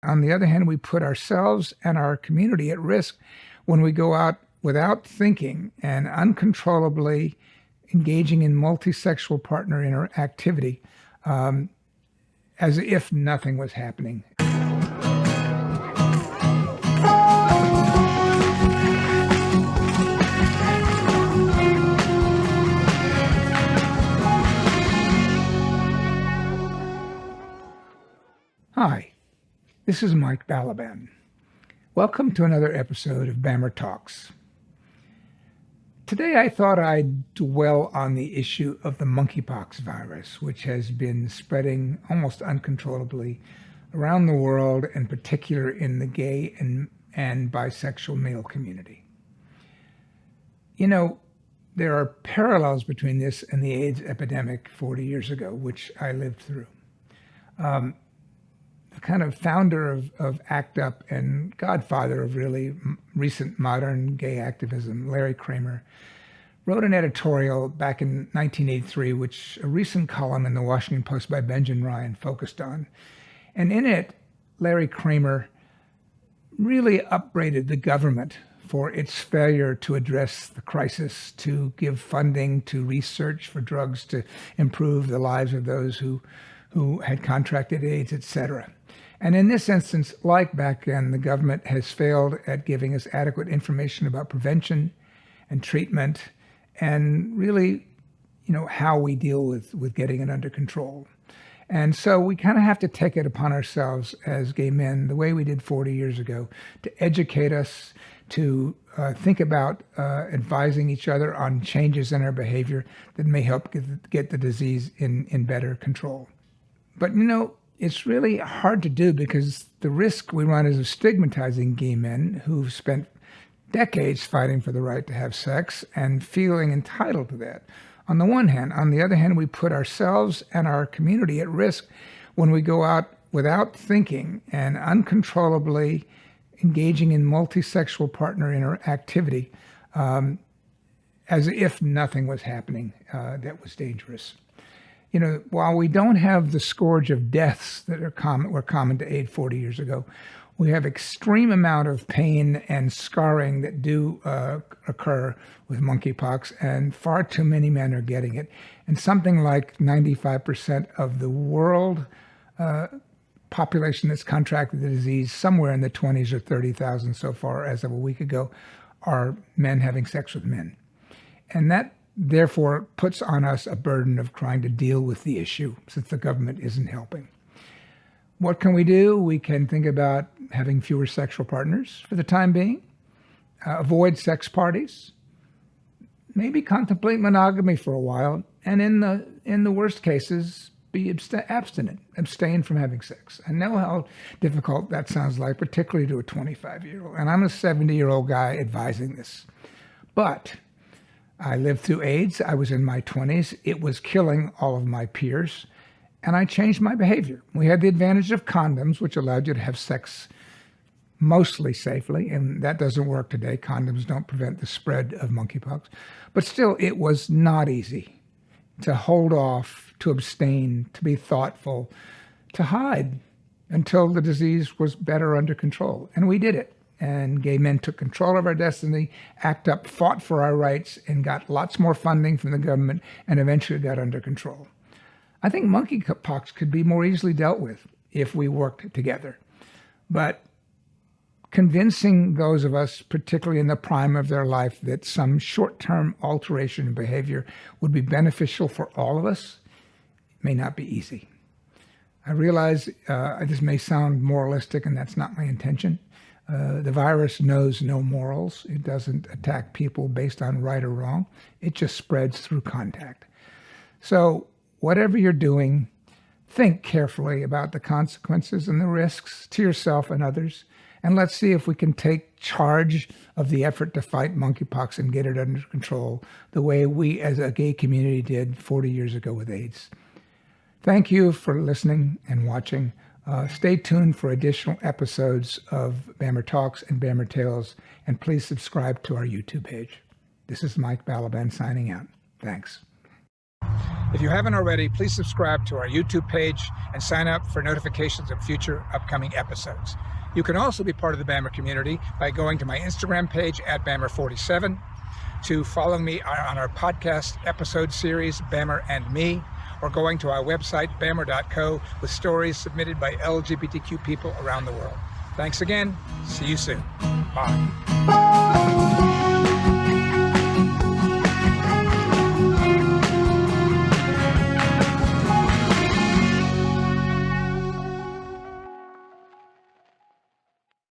On the other hand, we put ourselves and our community at risk when we go out without thinking and uncontrollably engaging in multi-sexual partner interactivity, as if nothing was happening. Hi, this is Mike Balaban. Welcome to another episode of BAMMER Talks. Today I thought I'd dwell on the issue of the monkeypox virus, which has been spreading almost uncontrollably around the world, in particular in the gay and bisexual male community. You know, there are parallels between this and the AIDS epidemic 40 years ago, which I lived through. The kind of founder of ACT UP and godfather of really recent modern gay activism, Larry Kramer, wrote an editorial back in 1983, which a recent column in the Washington Post by Benjamin Ryan focused on. And in it, Larry Kramer really upbraided the government for its failure to address the crisis, to give funding to research for drugs to improve the lives of those who had contracted AIDS, etc. And in this instance, like back then, the government has failed at giving us adequate information about prevention and treatment and really, how we deal with getting it under control. And so we kind of have to take it upon ourselves as gay men, the way we did 40 years ago, to educate us, to think about advising each other on changes in our behavior that may help get the disease in better control. But it's really hard to do because the risk we run is of stigmatizing gay men who've spent decades fighting for the right to have sex and feeling entitled to that, on the one hand. On the other hand, we put ourselves and our community at risk when we go out without thinking and uncontrollably engaging in multi-sexual partner interactivity, as if nothing was happening that was dangerous. While we don't have the scourge of deaths that were common to AIDS 40 years ago, we have extreme amount of pain and scarring that do occur with monkeypox, and far too many men are getting it. And something like 95% of the world population that's contracted the disease, somewhere in the 20s or 30,000 so far as of a week ago, are men having sex with men. And that therefore puts on us a burden of trying to deal with the issue since the government isn't helping. What can we do? We can think about having fewer sexual partners for the time being, avoid sex parties, maybe contemplate monogamy for a while, and in the worst cases, be abstinent, abstain from having sex. I know how difficult that sounds like, particularly to a 25-year-old, and I'm a 70-year-old guy advising this. But I lived through AIDS. I was in my 20s. It was killing all of my peers, and I changed my behavior. We had the advantage of condoms, which allowed you to have sex mostly safely, and that doesn't work today. Condoms don't prevent the spread of monkeypox. But still, it was not easy to hold off, to abstain, to be thoughtful, to hide until the disease was better under control. And we did it. And gay men took control of our destiny, ACT UP, fought for our rights, and got lots more funding from the government, and eventually got under control. I think monkeypox could be more easily dealt with if we worked together. But convincing those of us, particularly in the prime of their life, that some short-term alteration in behavior would be beneficial for all of us may not be easy. I realize this may sound moralistic, and that's not my intention. The virus knows no morals. It doesn't attack people based on right or wrong. It just spreads through contact. So whatever you're doing, think carefully about the consequences and the risks to yourself and others. And let's see if we can take charge of the effort to fight monkeypox and get it under control the way we as a gay community did 40 years ago with AIDS. Thank you for listening and watching. Stay tuned for additional episodes of BAMMER Talks and BAMMER Tales, and please subscribe to our YouTube page. This is Mike Balaban signing out. Thanks. If you haven't already, please subscribe to our YouTube page and sign up for notifications of future upcoming episodes. You can also be part of the BAMMER community by going to my Instagram page at BAMMER47, to follow me on our podcast episode series, BAMMER and Me, or going to our website, BAMMER.co, with stories submitted by LGBTQ people around the world. Thanks again. See you soon. Bye.